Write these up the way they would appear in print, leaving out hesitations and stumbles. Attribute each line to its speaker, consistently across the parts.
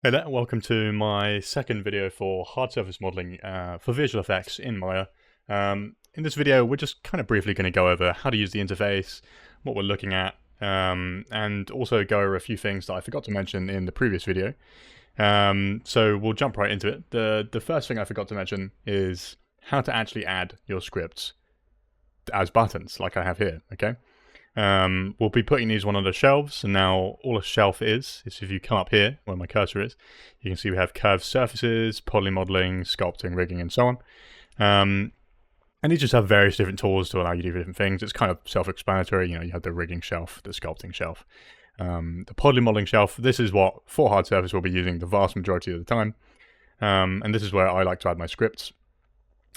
Speaker 1: Hey there, welcome to my second video for hard surface modeling for visual effects in Maya. In this video, we're just kind of briefly going to go over how to use the interface, what we're looking at, and also go over a few things that I forgot to mention in the previous video. So we'll jump right into it. The first thing I forgot to mention is how to actually add your scripts as buttons, like I have here, okay? We'll be putting these one on the shelves, and now all a shelf is if you come up here where my cursor is, you can see we have curved surfaces, poly modeling, sculpting, rigging, and so on. And these just have various different tools to allow you to do different things. It's kind of self-explanatory. You know, you have the rigging shelf, the sculpting shelf, the poly modeling shelf. This is what for hard surface we'll be using the vast majority of the time, and this is where I like to add my scripts.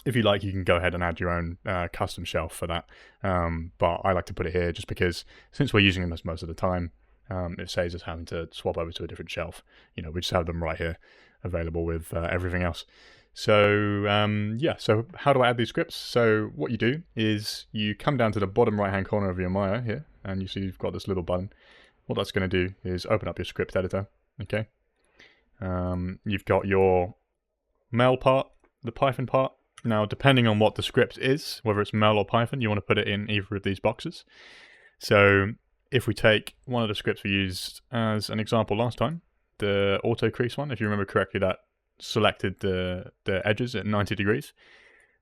Speaker 1: If you like, you can go ahead and add your own custom shelf for that. But I like to put it here just because since we're using them most of the time, it saves us having to swap over to a different shelf. You know, we just have them right here available with everything else. So yeah, so how do I add these scripts? So what you do is you come down to the bottom right hand corner of your Maya here, and you see you've got this little button. What that's going to do is open up your script editor, okay? You've got your Mel part, the Python part. Now, depending on what the script is, whether it's Mel or Python, you want to put it in either of these boxes. So if we take one of the scripts we used as an example last time, the auto crease one, if you remember correctly, that selected the edges at 90 degrees.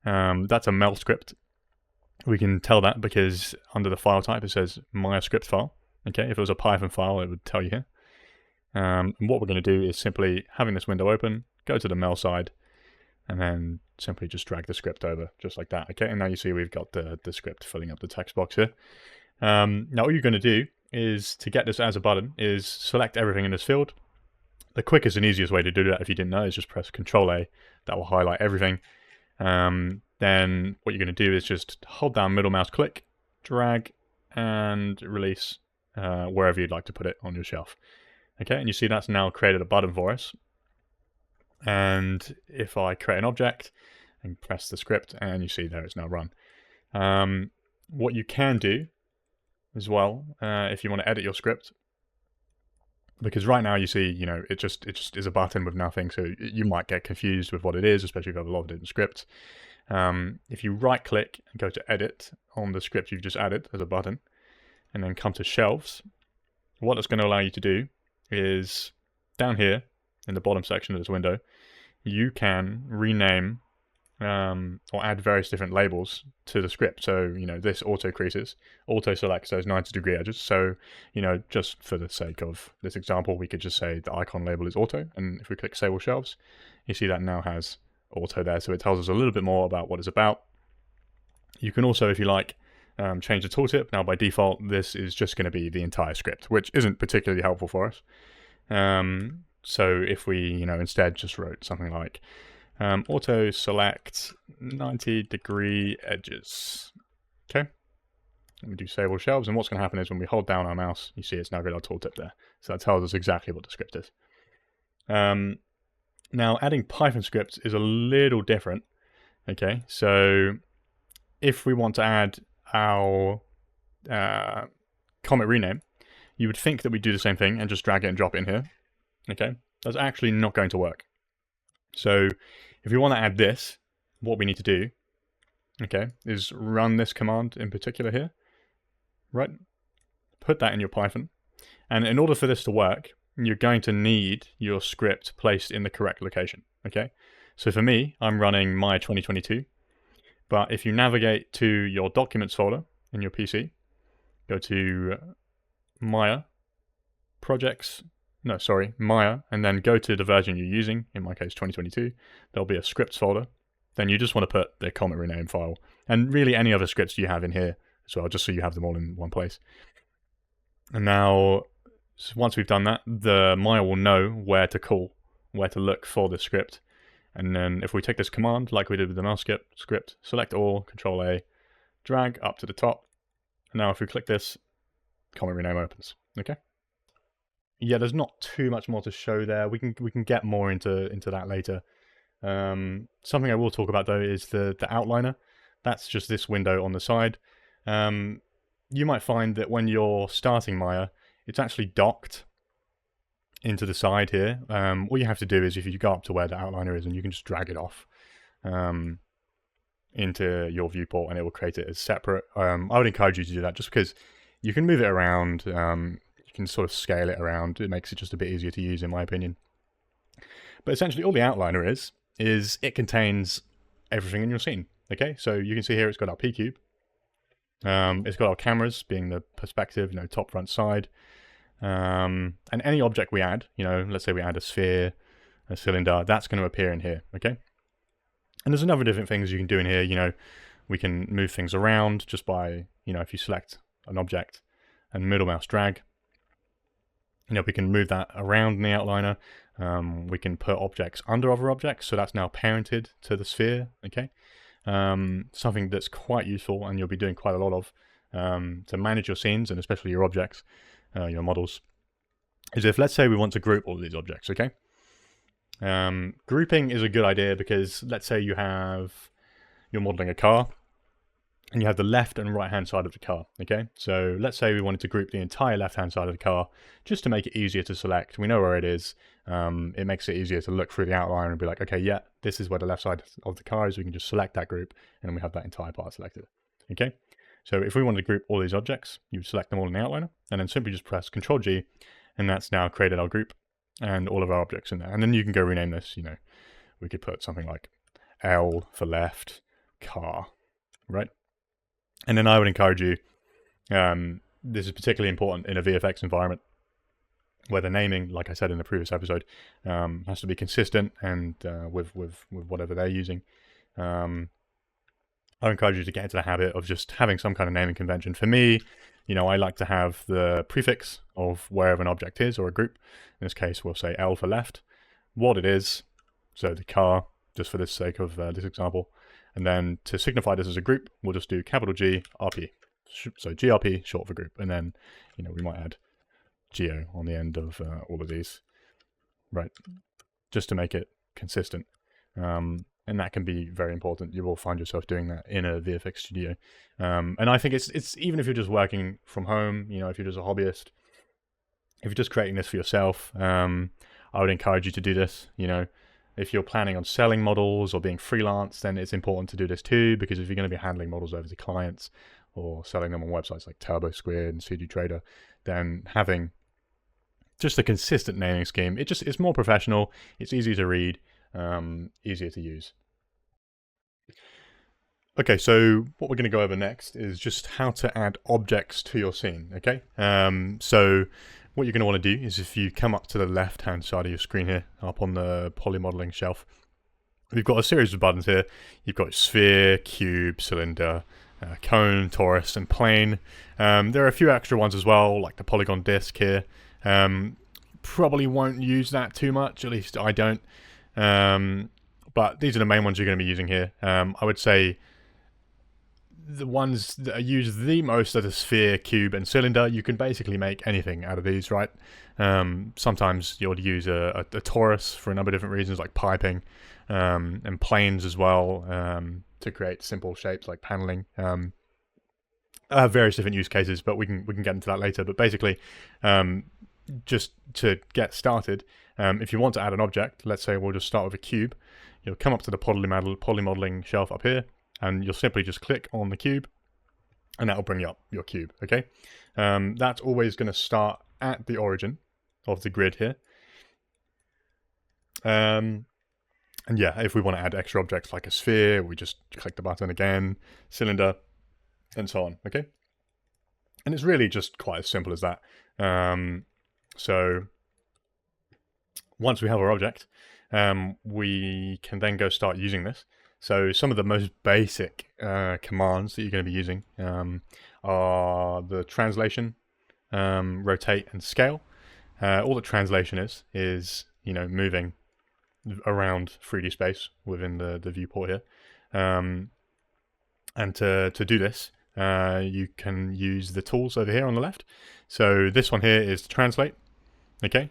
Speaker 1: That's a Mel script. We can tell that because under the file type it says Maya script file. Okay, if it was a Python file, it would tell you here. And what we're going to do is simply having this window open, go to the Mel side, and then simply just drag the script over, just like that. Okay, and now you see we've got the script filling up the text box here. Now all you're going to do is, to get this as a button, is select everything in this field. The quickest and easiest way to do that, if you didn't know, is just press Control-A. That will highlight everything. Then what you're going to do is just hold down middle mouse click, drag, and release wherever you'd like to put it on your shelf. Okay, and you see that's now created a button for us. And if I create an object and press the script, and you see there it's now run. What you can do as well, if you want to edit your script, because right now you see, you know, it just is a button with nothing, so you might get confused with what it is, especially if you have a lot of different scripts. If you right click and go to edit on the script you've just added as a button, and then come to shelves, what it's going to allow you to do is down here in the bottom section of this window, you can rename or add various different labels to the script. So, you know, this auto creases, auto selects those 90-degree edges. So, you know, just for the sake of this example, we could just say the icon label is auto. And if we click Save All Shelves, you see that now has auto there. So it tells us a little bit more about what it's about. You can also, if you like, change the tooltip. Now, by default, this is just going to be the entire script, which isn't particularly helpful for us. So if we, you know, instead just wrote something like auto select 90-degree edges. Okay. Let me do Save All Shelves, and what's going to happen is when we hold down our mouse, you see it's now got our tooltip there. So that tells us exactly what the script is. Now, adding Python scripts is a little different. Okay, so if we want to add our comment rename, you would think that we do the same thing and just drag it and drop it in here. Okay, that's actually not going to work. So if we want to add this, what we need to do, okay, is run this command in particular here, right? Put that in your Python. And in order for this to work, you're going to need your script placed in the correct location, okay? So for me, I'm running Maya 2022, but if you navigate to your documents folder in your PC, go to Maya, projects, no, sorry, Maya, and then go to the version you're using, in my case 2022, there'll be a scripts folder. Then you just want to put the comment rename file, and really any other scripts you have in here as well, just so you have them all in one place. And now, once we've done that, the Maya will know where to call, where to look for the script. And then if we take this command, like we did with the mouse script, select all, Control-A, drag up to the top. And now if we click this, comment rename opens, okay? Yeah, there's not too much more to show there. We can get more into that later. Something I will talk about though is the outliner. That's just this window on the side. You might find that when you're starting Maya, it's actually docked into the side here, all you have to do is if you go up to where the outliner is, and you can just drag it off into your viewport, and it will create it as separate. I would encourage you to do that just because you can move it around, you can sort of scale it around. It makes it just a bit easier to use, in my opinion. But essentially all the outliner is it contains everything in your scene. Okay, so you can see here it's got our P cube. It's got our cameras being the perspective, top, front, side. And any object we add, let's say we add a sphere, a cylinder, that's going to appear in here, okay? And there's a number of different things you can do in here. We can move things around just by, if you select an object and middle mouse drag, we can move that around in the outliner. We can put objects under other objects, so that's now parented to the sphere, okay? Something that's quite useful and you'll be doing quite a lot of to manage your scenes and especially your objects, your models, is if, let's say, we want to group all of these objects, okay? Grouping is a good idea because let's say you're modeling a car and you have the left and right hand side of the car, okay? So let's say we wanted to group the entire left hand side of the car just to make it easier to select. We know where it is. It makes it easier to look through the outline and be like, okay, yeah, this is where the left side of the car is. We can just select that group and then we have that entire part selected, okay? So if we wanted to group all these objects, you would select them all in the outliner and then simply just press Ctrl G, and that's now created our group and all of our objects in there. And then you can go rename this, we could put something like L for left, car, right? And then I would encourage you, this is particularly important in a VFX environment, where the naming, like I said in the previous episode, has to be consistent and with whatever they're using. I encourage you to get into the habit of just having some kind of naming convention. For me, I like to have the prefix of wherever an object is or a group. In this case, we'll say L for left, what it is, so the car, just for the sake of this example. And then to signify this as a group, we'll just do capital G, RP. So GRP, short for group. And then, we might add geo on the end of all of these, right? Just to make it consistent. And that can be very important. You will find yourself doing that in a VFX studio. And I think it's even if you're just working from home, if you're just a hobbyist, if you're just creating this for yourself, I would encourage you to do this. If you're planning on selling models or being freelance, then it's important to do this too, because if you're going to be handling models over to clients or selling them on websites like TurboSquid and CG Trader, then having just a consistent naming scheme, it's more professional, it's easier to read, easier to use. Okay, so what we're going to go over next is just how to add objects to your scene, okay? So what you're going to want to do is if you come up to the left-hand side of your screen here, up on the poly modeling shelf, we've got a series of buttons here. You've got sphere, cube, cylinder, cone, torus, and plane. There are a few extra ones as well, like the polygon disc here. Probably won't use that too much, at least I don't. But these are the main ones you're going to be using here. I would say the ones that are used the most are the sphere, cube, and cylinder. You can basically make anything out of these, right? Sometimes you'll use a torus for a number of different reasons, like piping, and planes as well, to create simple shapes like paneling. I have various different use cases, but we can get into that later. But basically, just to get started, if you want to add an object, let's say we'll just start with a cube. You'll come up to the poly modeling shelf up here, and you'll simply just click on the cube, and that will bring you up your cube, okay? That's always going to start at the origin of the grid here. And yeah, if we want to add extra objects like a sphere, we just click the button again, cylinder, and so on, okay? And it's really just quite as simple as that. So once we have our object, we can then go start using this. So some of the most basic commands that you're going to be using are the translation, rotate, and scale. All that translation is moving around 3D space within the viewport here. And to do this, you can use the tools over here on the left. So this one here is to translate, okay?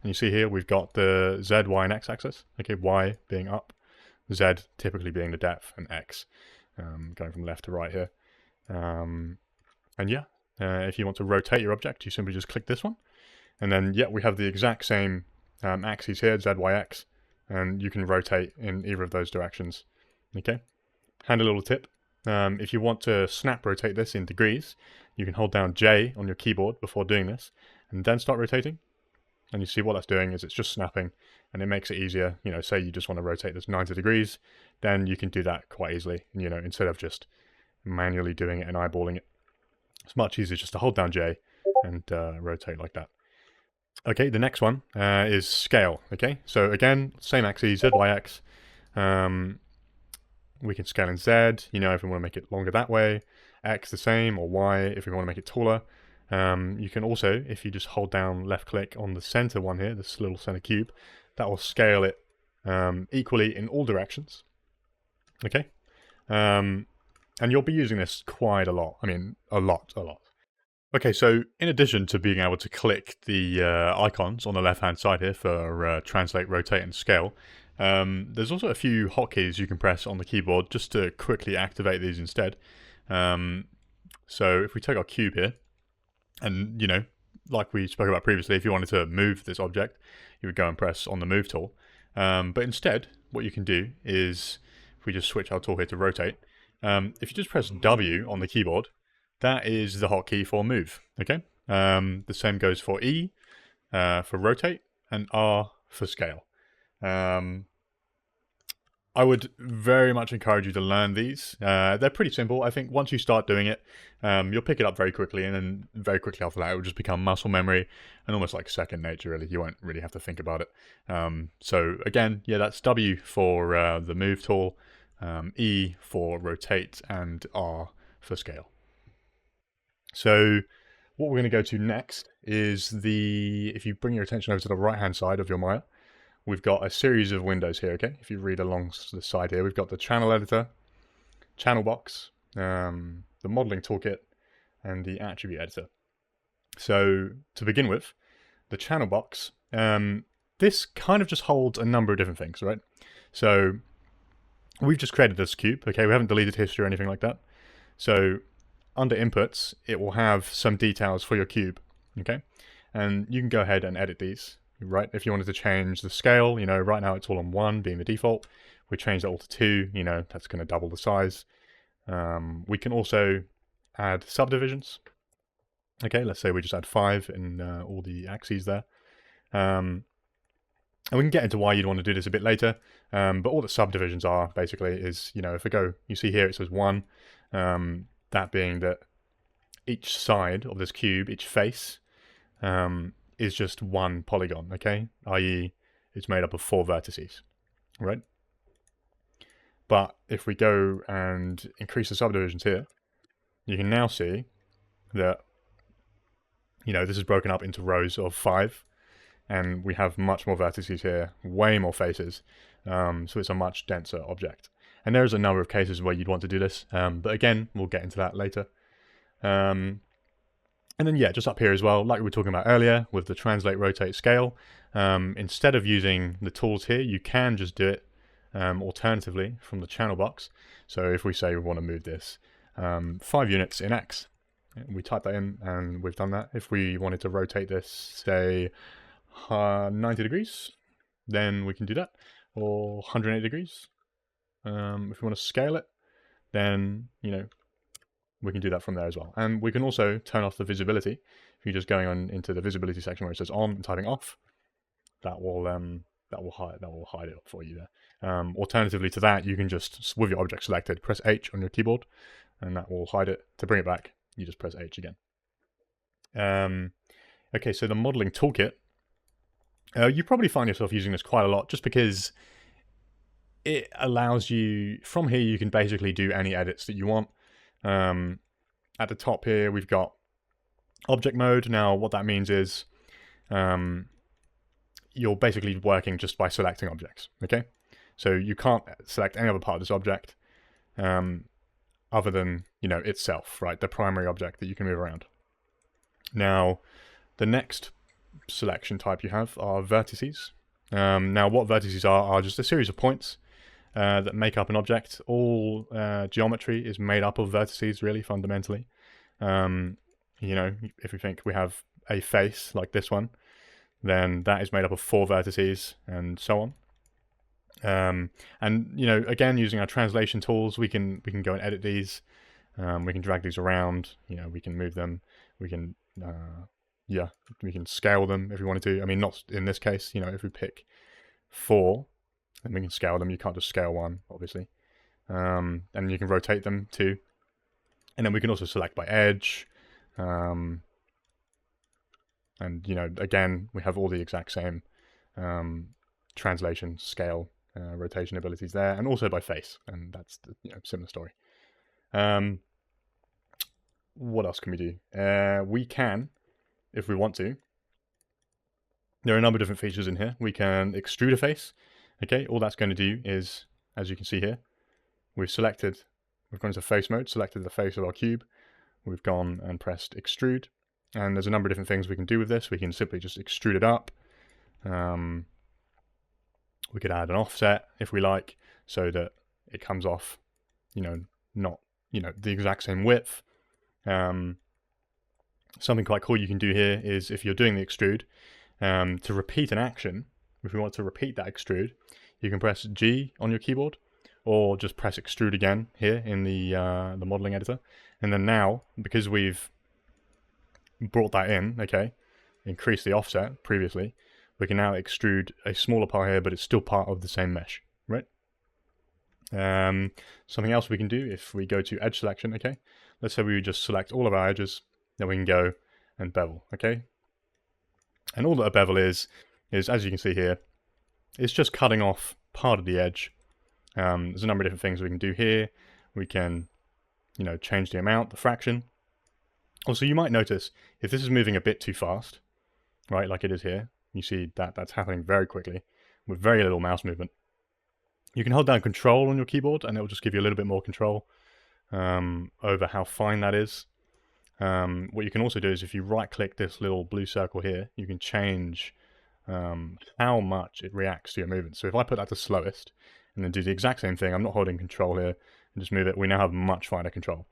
Speaker 1: And you see here we've got the Z, Y, and X axis, okay? Y being up, Z typically being the depth, and X going from left to right here. And yeah, if you want to rotate your object, you simply just click this one. And then, yeah, we have the exact same axes here, Z, Y, X, and you can rotate in either of those directions. Okay, handy little tip. If you want to snap rotate this in degrees, you can hold down J on your keyboard before doing this, and then start rotating. And you see what that's doing is it's just snapping, and it makes it easier. You know, say you just want to rotate this 90 degrees, then you can do that quite easily. You know, instead of just manually doing it and eyeballing it, it's much easier just to hold down J and rotate like that. Okay, the next one is scale. Okay, so again, same axes, Z, Y, X. We can scale in Z, you know, if we want to make it longer that way. X the same, or Y if we want to make it taller. You can also, if you just hold down left click on the center one here, this little center cube, that will scale it equally in all directions. Okay, and you'll be using this quite a lot. I mean, a lot. Okay, so in addition to being able to click the icons on the left-hand side here for translate, rotate, and scale, there's also a few hotkeys you can press on the keyboard just to quickly activate these instead. So if we take our cube here, and, you know, like we spoke about previously, if you wanted to move this object, you would go and press on the move tool. But instead, what you can do is, if we just switch our tool here to rotate, if you just press W on the keyboard, that is the hotkey for move, okay? The same goes for E for rotate and R for scale. I would very much encourage you to learn these. They're pretty simple. I think once you start doing it, you'll pick it up very quickly, and then very quickly after that, it will just become muscle memory and almost like second nature, really. You won't really have to think about it. So again, yeah, that's W for the move tool, E for rotate, and R for scale. So what we're going to go to next is if you bring your attention over to the right-hand side of your Maya, we've got a series of windows here, okay? If you read along the side here, we've got the channel editor, channel box, the modeling toolkit, and the attribute editor. So to begin with, the channel box, this kind of just holds a number of different things, right? So we've just created this cube, okay? We haven't deleted history or anything like that. So under inputs, it will have some details for your cube, okay? And you can go ahead and edit these, right? If you wanted to change the scale, you know, right now it's all on 1 being the default. We change that all to 2, you know, that's going to double the size. We can also add subdivisions. Okay, let's say we just add 5 in all the axes there. And we can get into why you'd want to do this a bit later. But all the subdivisions are basically is, you know, if we go, you see here it says 1. That being that each side of this cube, each face, is just one polygon, okay? i.e. it's made up of 4 vertices, right? But if we go and increase the subdivisions here, you can now see that, you know, this is broken up into rows of 5, and we have much more vertices here, way more faces, so it's a much denser object. And there's a number of cases where you'd want to do this, but again, we'll get into that later. And then, yeah, just up here as well, like we were talking about earlier with the translate, rotate, scale, instead of using the tools here, you can just do it alternatively from the channel box. So if we say we want to move this 5 units in X, we type that in and we've done that. If we wanted to rotate this, say, 90 degrees, then we can do that, or 180 degrees. If we want to scale it, then, you know, we can do that from there as well. And we can also turn off the visibility. If you're just going on into the visibility section where it says on and typing off, that will hide it for you there. Alternatively to that, you can just, with your object selected, press H on your keyboard, and that will hide it. To bring it back, you just press H again. Okay, so the modeling toolkit, you probably find yourself using this quite a lot, just because it allows you, from here you can basically do any edits that you want. At the top here we've got object mode. Now what that means is you're basically working just by selecting objects, okay? So you can't select any other part of this object other than, you know, itself, right? The primary object that you can move around. Now the next selection type you have are vertices. Now what vertices are just a series of points that make up an object. All geometry is made up of vertices, really, fundamentally. You know, if we think we have a face like this one, then that is made up of 4 vertices, and so on. And again, using our translation tools, we can go and edit these. We can drag these around. We can move them. We can we can scale them if we wanted to. I mean, not in this case. If we pick 4, then we can scale them. You can't just scale 1, obviously. And you can rotate them too. And then we can also select by edge. And again, we have all the exact same translation, scale, rotation abilities there, and also by face, and that's the similar story. What else can we do? We can, if we want to, there are a number of different features in here. We can extrude a face. Okay, all that's going to do is, as you can see here, we've gone into face mode, selected the face of our cube, we've gone and pressed extrude, and there's a number of different things we can do with this. We can simply just extrude it up. We could add an offset if we like, so that it comes off, not the exact same width. Something quite cool you can do here is, if you're doing the extrude, to repeat an action, if we want to repeat that extrude, you can press G on your keyboard, or just press extrude again here in the modeling editor. And then now, because we've brought that in, okay, increase the offset previously, we can now extrude a smaller part here, but it's still part of the same mesh, right? Something else we can do, if we go to edge selection, okay, let's say we just select all of our edges, then we can go and bevel, okay? And all that a bevel is as you can see here, it's just cutting off part of the edge. There's a number of different things we can do here. We can, change the amount, the fraction. Also, you might notice if this is moving a bit too fast, right, like it is here, you see that that's happening very quickly with very little mouse movement. You can hold down Control on your keyboard, and it will just give you a little bit more control over how fine that is. What you can also do is, if you right-click this little blue circle here, you can change how much it reacts to your movement. So if I put that to slowest, and then do the exact same thing, I'm not holding Control here, and just move it, we now have much finer control.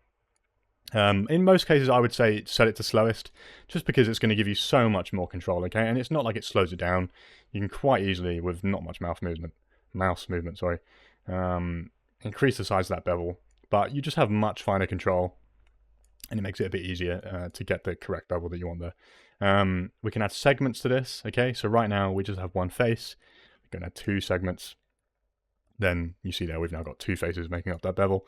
Speaker 1: In most cases, I would say set it to slowest, just because it's going to give you so much more control, okay? And it's not like it slows it down. You can quite easily, with not much mouse movement, increase the size of that bevel, but you just have much finer control, and it makes it a bit easier to get the correct bevel that you want there. We can add segments to this, okay? So right now, we just have one face. We're going to add 2 segments. Then you see there, we've now got 2 faces making up that bevel.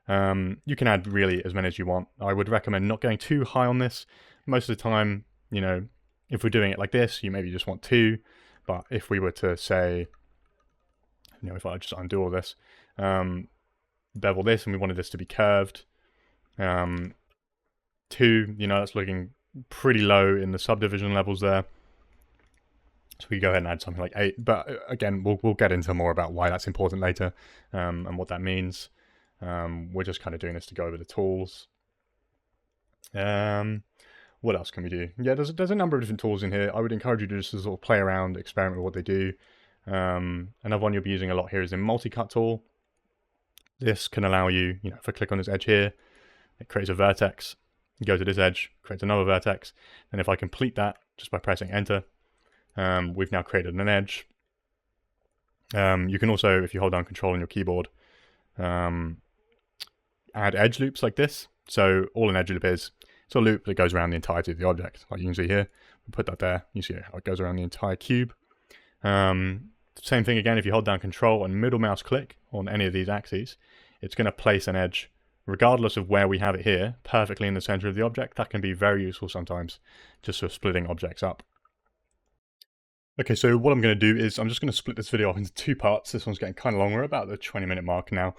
Speaker 1: You can add really as many as you want. I would recommend not going too high on this. Most of the time, if we're doing it like this, you maybe just want 2. But if we were to say, if I just undo all this, bevel this, and we wanted this to be curved, 2, that's looking pretty low in the subdivision levels there. So we go ahead and add something like 8. But again, we'll get into more about why that's important later, and what that means. We're just kind of doing this to go over the tools. What else can we do? Yeah, there's a number of different tools in here. I would encourage you to just sort of play around, experiment with what they do. Another one you'll be using a lot here is the multi-cut tool. This can allow you, if I click on this edge here, it creates a vertex. You go to this edge, creates another vertex. And if I complete that just by pressing enter, we've now created an edge. You can also, if you hold down Control on your keyboard, add edge loops like this. So all an edge loop is, it's a loop that goes around the entirety of the object, like you can see here. We put that there, you see how it goes around the entire cube. Same thing again, if you hold down Control and middle mouse click on any of these axes, it's going to place an edge, regardless of where we have it here, perfectly in the center of the object. That can be very useful sometimes, just for splitting objects up. Okay, so what I'm going to do is I'm just going to split this video off into 2 parts. This one's getting kind of long. We're about the 20-minute mark now.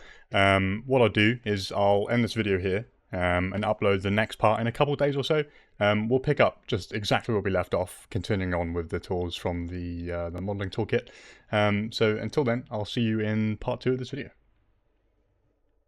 Speaker 1: What I'll do is I'll end this video here and upload the next part in a couple of days or so. We'll pick up just exactly where we left off, continuing on with the tools from the modeling toolkit. So until then, I'll see you in part 2 of this video.